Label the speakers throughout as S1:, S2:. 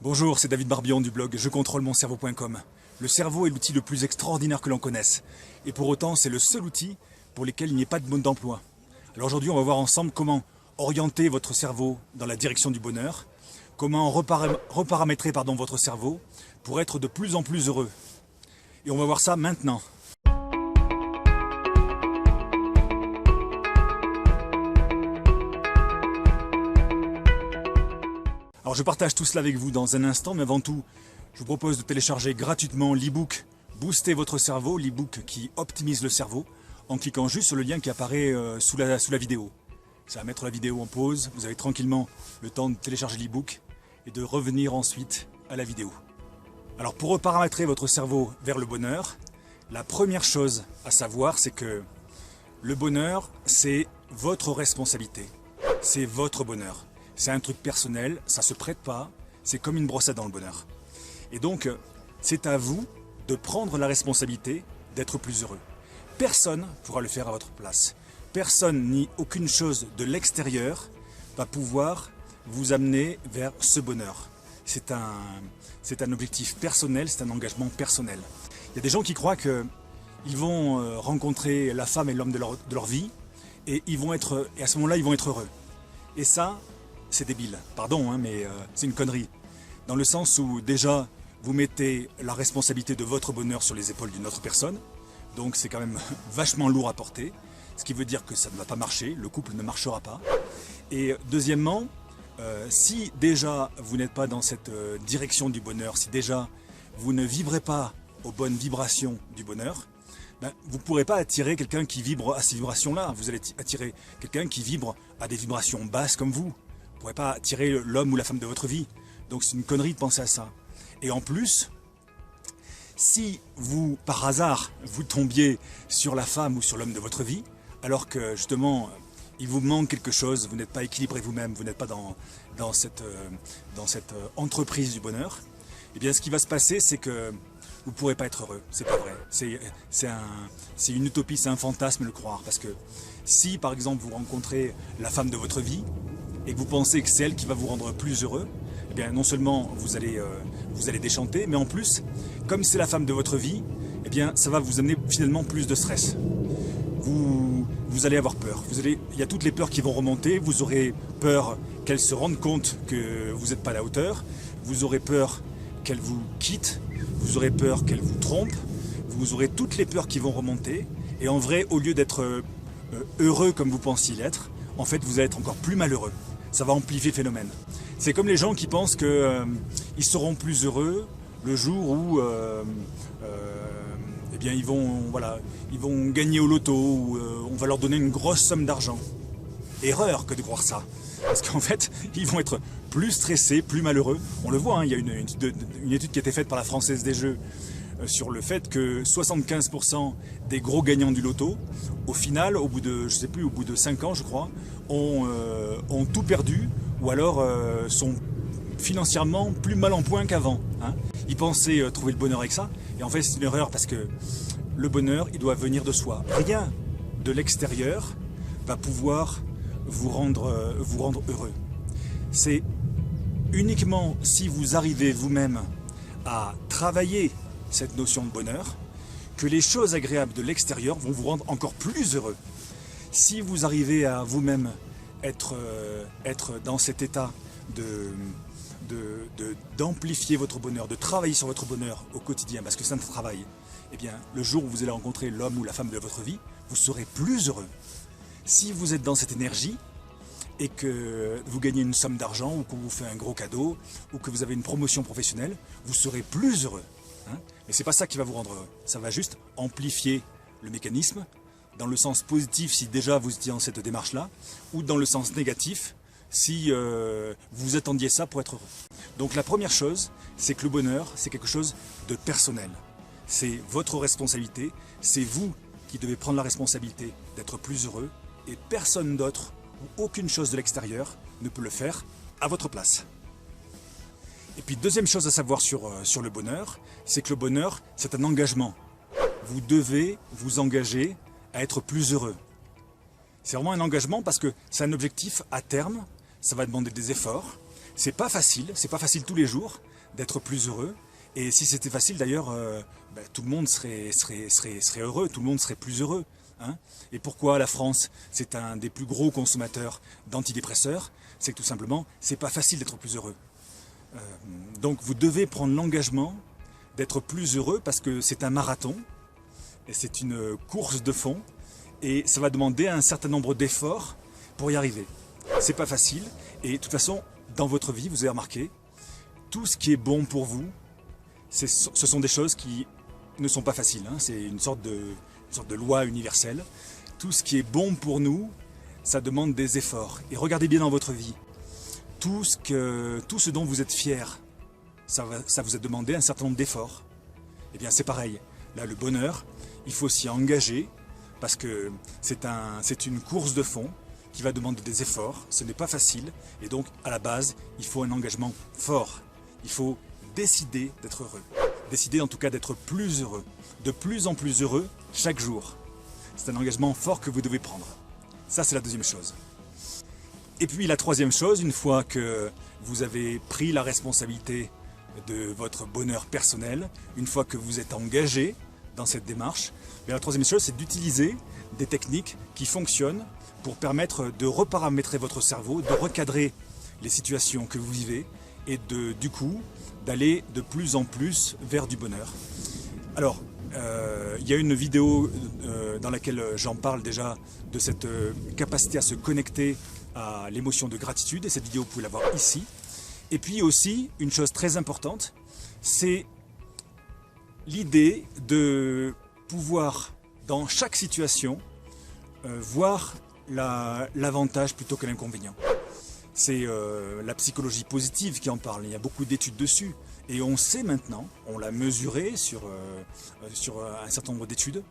S1: Bonjour, c'est David Barbillon du blog jecontrôlemoncerveau.com. Le cerveau est l'outil le plus extraordinaire que l'on connaisse. Et pour autant, c'est le seul outil pour lequel il n'y ait pas de mode d'emploi. Alors aujourd'hui, on va voir ensemble comment orienter votre cerveau dans la direction du bonheur, comment reparamétrer votre cerveau pour être de plus en plus heureux. Et on va voir ça maintenant. Alors je partage tout cela avec vous dans un instant, mais avant tout, je vous propose de télécharger gratuitement l'e-book Booster votre cerveau, l'e-book qui optimise le cerveau, en cliquant juste sur le lien qui apparaît sous la vidéo. Ça va mettre la vidéo en pause, vous avez tranquillement le temps de télécharger l'e-book et de revenir ensuite à la vidéo. Alors pour reparamétrer votre cerveau vers le bonheur, la première chose à savoir, c'est que le bonheur, c'est votre responsabilité, c'est votre bonheur. C'est un truc personnel, ça se prête pas, c'est comme une brosse à dents le bonheur. Et donc, c'est à vous de prendre la responsabilité d'être plus heureux. Personne pourra le faire à votre place. Personne ni aucune chose de l'extérieur va pouvoir vous amener vers ce bonheur. C'est un objectif personnel, c'est un engagement personnel. Il y a des gens qui croient qu'ils vont rencontrer la femme et l'homme de leur vie et à ce moment-là, ils vont être heureux. Et ça, c'est débile, pardon, mais c'est une connerie. Dans le sens où déjà, vous mettez la responsabilité de votre bonheur sur les épaules d'une autre personne. Donc c'est quand même vachement lourd à porter. Ce qui veut dire que ça ne va pas marcher, le couple ne marchera pas. Et deuxièmement, si déjà vous n'êtes pas dans cette direction du bonheur, si déjà vous ne vibrez pas aux bonnes vibrations du bonheur, vous ne pourrez pas attirer quelqu'un qui vibre à ces vibrations-là. Vous allez attirer quelqu'un qui vibre à des vibrations basses comme vous. Vous ne pourrez pas attirer l'homme ou la femme de votre vie. Donc c'est une connerie de penser à ça. Et en plus, si vous, par hasard, vous tombiez sur la femme ou sur l'homme de votre vie, alors que justement, il vous manque quelque chose, vous n'êtes pas équilibré vous-même, vous n'êtes pas dans cette entreprise du bonheur, eh bien ce qui va se passer, c'est que vous ne pourrez pas être heureux. C'est pas vrai. C'est une utopie, c'est un fantasme de le croire. Parce que si, par exemple, vous rencontrez la femme de votre vie, et que vous pensez que c'est elle qui va vous rendre plus heureux, eh bien non seulement vous allez déchanter, mais en plus, comme c'est la femme de votre vie, eh bien ça va vous amener finalement plus de stress. Vous allez avoir peur. Il y a toutes les peurs qui vont remonter. Vous aurez peur qu'elle se rende compte que vous n'êtes pas à la hauteur. Vous aurez peur qu'elle vous quitte. Vous aurez peur qu'elle vous trompe. Vous aurez toutes les peurs qui vont remonter. Et en vrai, au lieu d'être heureux comme vous pensiez l'être, en fait, vous allez être encore plus malheureux. Ça va amplifier le phénomène. C'est comme les gens qui pensent qu'ils seront plus heureux le jour où eh bien, ils vont gagner au loto, ou on va leur donner une grosse somme d'argent. Erreur que de croire ça. Parce qu'en fait, ils vont être plus stressés, plus malheureux. On le voit, il y a une étude qui a été faite par la Française des Jeux sur le fait que 75% des gros gagnants du loto, au final, au bout de 5 ans, je crois, ont tout perdu, ou alors sont financièrement plus mal en point qu'avant. Ils pensaient trouver le bonheur avec ça, et en fait c'est une erreur parce que le bonheur, il doit venir de soi. Rien de l'extérieur va pouvoir vous rendre heureux. C'est uniquement si vous arrivez vous-même à travailler cette notion de bonheur que les choses agréables de l'extérieur vont vous rendre encore plus heureux. Si vous arrivez à vous-même être dans cet état d'amplifier votre bonheur, de travailler sur votre bonheur au quotidien, parce que c'est un travail, eh bien, le jour où vous allez rencontrer l'homme ou la femme de votre vie, vous serez plus heureux. Si vous êtes dans cette énergie et que vous gagnez une somme d'argent ou qu'on vous fait un gros cadeau ou que vous avez une promotion professionnelle, vous serez plus heureux. Mais c'est pas ça qui va vous rendre heureux. Ça va juste amplifier le mécanisme dans le sens positif si déjà vous étiez dans cette démarche-là, ou dans le sens négatif si vous attendiez ça pour être heureux. Donc la première chose, c'est que le bonheur, c'est quelque chose de personnel. C'est votre responsabilité, c'est vous qui devez prendre la responsabilité d'être plus heureux, et personne d'autre ou aucune chose de l'extérieur ne peut le faire à votre place. Et puis deuxième chose à savoir sur le bonheur, c'est que le bonheur, c'est un engagement. Vous devez vous engager à être plus heureux. C'est vraiment un engagement parce que c'est un objectif à terme, ça va demander des efforts, c'est pas facile tous les jours d'être plus heureux. Et si c'était facile d'ailleurs, tout le monde serait heureux, tout le monde serait plus heureux. Hein. Et pourquoi la France, c'est un des plus gros consommateurs d'antidépresseurs? C'est que tout simplement, c'est pas facile d'être plus heureux. Donc vous devez prendre l'engagement d'être plus heureux parce que c'est un marathon, et c'est une course de fond, et ça va demander un certain nombre d'efforts pour y arriver. C'est pas facile, et de toute façon, dans votre vie, vous avez remarqué, tout ce qui est bon pour vous, ce sont des choses qui ne sont pas faciles. Hein. C'est une sorte de loi universelle. Tout ce qui est bon pour nous, ça demande des efforts. Et regardez bien dans votre vie. Tout ce dont vous êtes fier, ça vous a demandé un certain nombre d'efforts. Eh bien c'est pareil. Là, le bonheur, il faut s'y engager parce que c'est une course de fond qui va demander des efforts. Ce n'est pas facile. Et donc, à la base, il faut un engagement fort. Il faut décider d'être heureux. Décider en tout cas d'être plus heureux. De plus en plus heureux chaque jour. C'est un engagement fort que vous devez prendre. Ça, c'est la deuxième chose. Et puis la troisième chose, une fois que vous avez pris la responsabilité de votre bonheur personnel, une fois que vous êtes engagé dans cette démarche, la troisième chose, c'est d'utiliser des techniques qui fonctionnent pour permettre de reparamétrer votre cerveau, de recadrer les situations que vous vivez et du coup, d'aller de plus en plus vers du bonheur. Alors, il y a une vidéo dans laquelle j'en parle déjà de cette capacité à se connecter à l'émotion de gratitude, et cette vidéo vous pouvez la voir ici. Et puis aussi, une chose très importante, c'est l'idée de pouvoir, dans chaque situation, voir l'avantage plutôt que l'inconvénient. C'est la psychologie positive qui en parle, il y a beaucoup d'études dessus. Et on sait maintenant, on l'a mesuré sur un certain nombre d'études,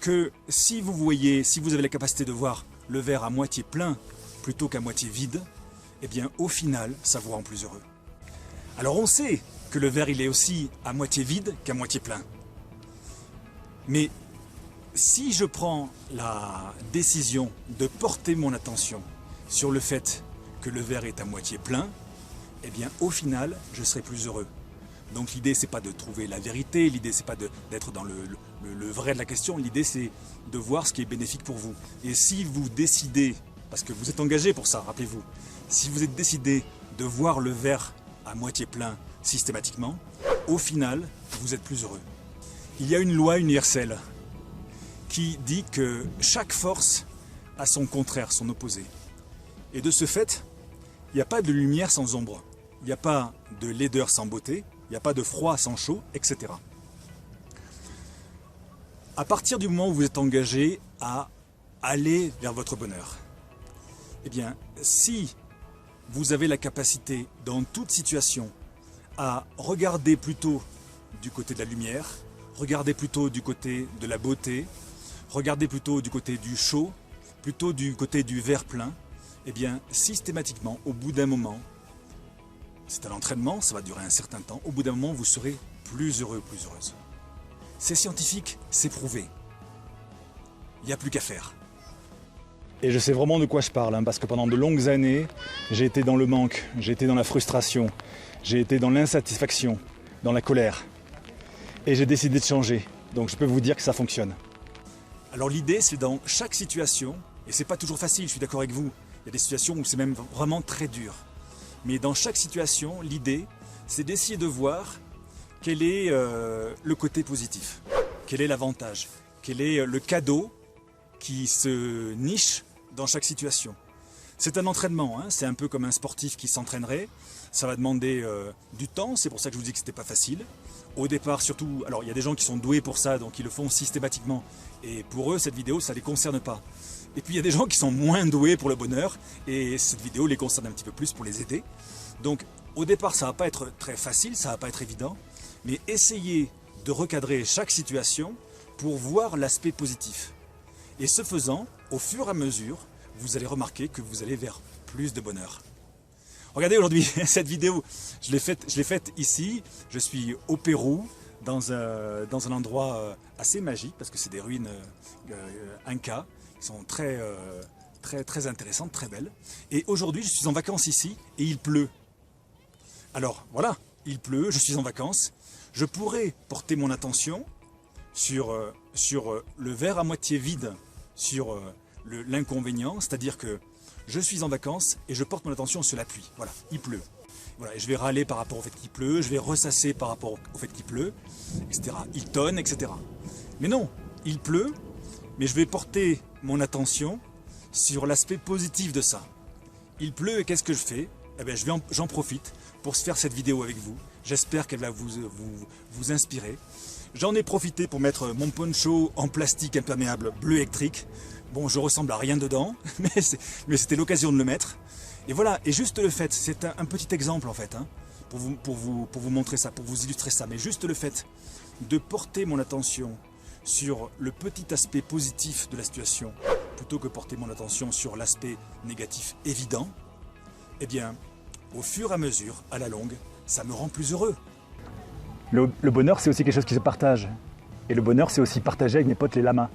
S1: que si vous avez la capacité de voir le verre à moitié plein plutôt qu'à moitié vide, eh bien au final, ça vous rend plus heureux. Alors on sait que le verre il est aussi à moitié vide qu'à moitié plein. Mais si je prends la décision de porter mon attention sur le fait que le verre est à moitié plein, eh bien au final, je serai plus heureux. Donc l'idée c'est pas de trouver la vérité, l'idée c'est pas d'être dans le vrai de la question, l'idée c'est de voir ce qui est bénéfique pour vous. Et si vous décidez, parce que vous êtes engagé pour ça, rappelez-vous, si vous êtes décidé de voir le verre à moitié plein systématiquement, au final, vous êtes plus heureux. Il y a une loi universelle qui dit que chaque force a son contraire, son opposé. Et de ce fait, il n'y a pas de lumière sans ombre, il n'y a pas de laideur sans beauté, il n'y a pas de froid sans chaud, etc. À partir du moment où vous êtes engagé à aller vers votre bonheur, eh bien, si vous avez la capacité, dans toute situation, à regarder plutôt du côté de la lumière, regarder plutôt du côté de la beauté, regarder plutôt du côté du chaud, plutôt du côté du verre plein, eh bien, systématiquement, au bout d'un moment, c'est un entraînement, ça va durer un certain temps, au bout d'un moment, vous serez plus heureux, plus heureuse. C'est scientifique, c'est prouvé. Il n'y a plus qu'à faire. Et je sais vraiment de quoi je parle, hein, parce que pendant de longues années, j'ai été dans le manque, j'ai été dans la frustration, j'ai été dans l'insatisfaction, dans la colère. Et j'ai décidé de changer, donc je peux vous dire que ça fonctionne. Alors l'idée, c'est dans chaque situation, et c'est pas toujours facile, je suis d'accord avec vous, il y a des situations où c'est même vraiment très dur. Mais dans chaque situation, l'idée, c'est d'essayer de voir quel est le côté positif, quel est l'avantage, quel est le cadeau qui se niche dans chaque situation. C'est un entraînement, hein, c'est un peu comme un sportif qui s'entraînerait. Ça va demander du temps, c'est pour ça que je vous dis que c'était pas facile. Au départ, surtout, alors il y a des gens qui sont doués pour ça, donc ils le font systématiquement. Et pour eux, cette vidéo, ça ne les concerne pas. Et puis il y a des gens qui sont moins doués pour le bonheur, et cette vidéo les concerne un petit peu plus pour les aider. Donc au départ, ça ne va pas être très facile, ça ne va pas être évident, mais essayez de recadrer chaque situation pour voir l'aspect positif. Et ce faisant, au fur et à mesure, vous allez remarquer que vous allez vers plus de bonheur. Regardez aujourd'hui, cette vidéo, je l'ai faite ici, je suis au Pérou, dans un endroit assez magique, parce que c'est des ruines incas, qui sont très intéressantes, très belles. Et aujourd'hui, je suis en vacances ici, et il pleut. Alors voilà, il pleut, je suis en vacances, je pourrais porter mon attention sur le verre à moitié vide, sur l'inconvénient, c'est-à-dire que je suis en vacances et je porte mon attention sur la pluie. Voilà, il pleut. Voilà, et je vais râler par rapport au fait qu'il pleut, je vais ressasser par rapport au fait qu'il pleut, etc. Il tonne, etc. Mais non, il pleut, mais je vais porter mon attention sur l'aspect positif de ça. Il pleut et qu'est-ce que je fais? Eh bien, j'en profite pour se faire cette vidéo avec vous. J'espère qu'elle va vous inspirer. J'en ai profité pour mettre mon poncho en plastique imperméable bleu électrique. Bon, je ressemble à rien dedans, mais c'était l'occasion de le mettre. Et voilà, et juste le fait, c'est un petit exemple en fait, hein, pour vous montrer ça, pour vous illustrer ça, mais juste le fait de porter mon attention sur le petit aspect positif de la situation, plutôt que porter mon attention sur l'aspect négatif évident, eh bien, au fur et à mesure, à la longue, ça me rend plus heureux.
S2: Le bonheur, c'est aussi quelque chose qui se partage. Et le bonheur, c'est aussi partager avec mes potes les lamas.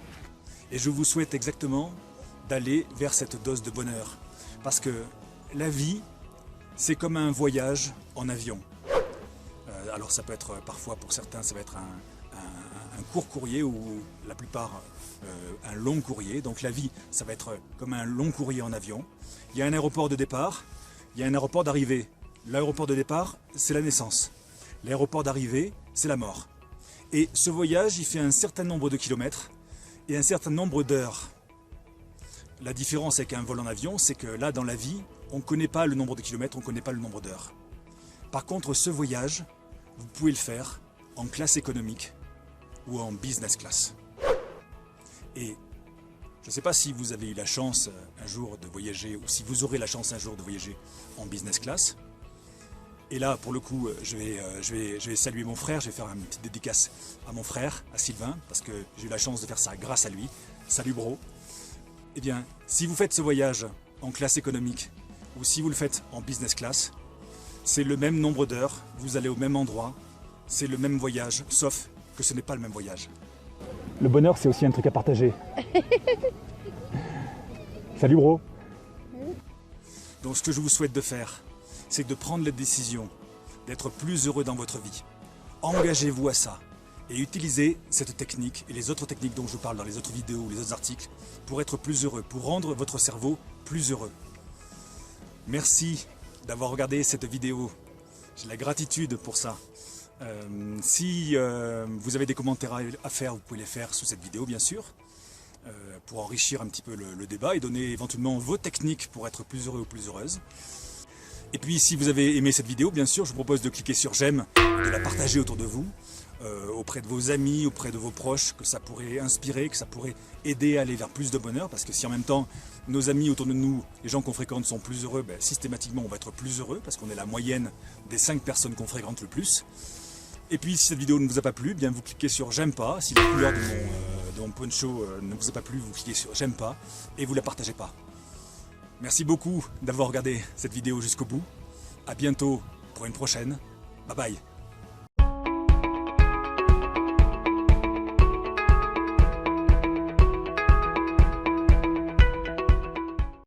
S1: Et je vous souhaite exactement d'aller vers cette dose de bonheur. Parce que la vie, c'est comme un voyage en avion. Alors ça peut être parfois, pour certains, ça va être un court courrier ou la plupart un long courrier. Donc la vie, ça va être comme un long courrier en avion. Il y a un aéroport de départ, il y a un aéroport d'arrivée. L'aéroport de départ, c'est la naissance. L'aéroport d'arrivée, c'est la mort. Et ce voyage, il fait un certain nombre de kilomètres et un certain nombre d'heures. La différence avec un vol en avion, c'est que là, dans la vie, on ne connaît pas le nombre de kilomètres, on ne connaît pas le nombre d'heures. Par contre, ce voyage, vous pouvez le faire en classe économique ou en business class. Et je ne sais pas si vous avez eu la chance un jour de voyager ou si vous aurez la chance un jour de voyager en business class. Et là, pour le coup, je vais saluer mon frère, je vais faire une petite dédicace à mon frère, à Sylvain, parce que j'ai eu la chance de faire ça grâce à lui. Salut bro. Eh bien, si vous faites ce voyage en classe économique ou si vous le faites en business class, c'est le même nombre d'heures, vous allez au même endroit, c'est le même voyage, sauf que ce n'est pas le même voyage.
S2: Le bonheur, c'est aussi un truc à partager. Salut bro.
S1: Donc ce que je vous souhaite de faire, c'est de prendre la décision d'être plus heureux dans votre vie. Engagez-vous à ça et utilisez cette technique et les autres techniques dont je vous parle dans les autres vidéos ou les autres articles pour être plus heureux, pour rendre votre cerveau plus heureux. Merci d'avoir regardé cette vidéo. J'ai la gratitude pour ça. Si vous avez des commentaires à faire, vous pouvez les faire sous cette vidéo bien sûr, pour enrichir un petit peu le débat et donner éventuellement vos techniques pour être plus heureux ou plus heureuse. Et puis si vous avez aimé cette vidéo, bien sûr, je vous propose de cliquer sur j'aime, de la partager autour de vous, auprès de vos amis, auprès de vos proches, que ça pourrait inspirer, que ça pourrait aider à aller vers plus de bonheur, parce que si en même temps nos amis autour de nous, les gens qu'on fréquente sont plus heureux, ben, systématiquement on va être plus heureux, parce qu'on est la moyenne des 5 personnes qu'on fréquente le plus. Et puis si cette vidéo ne vous a pas plu, bien vous cliquez sur j'aime pas, si la couleur de mon poncho ne vous a pas plu, vous cliquez sur j'aime pas, et vous la partagez pas. Merci beaucoup d'avoir regardé cette vidéo jusqu'au bout. À bientôt pour une prochaine. Bye bye.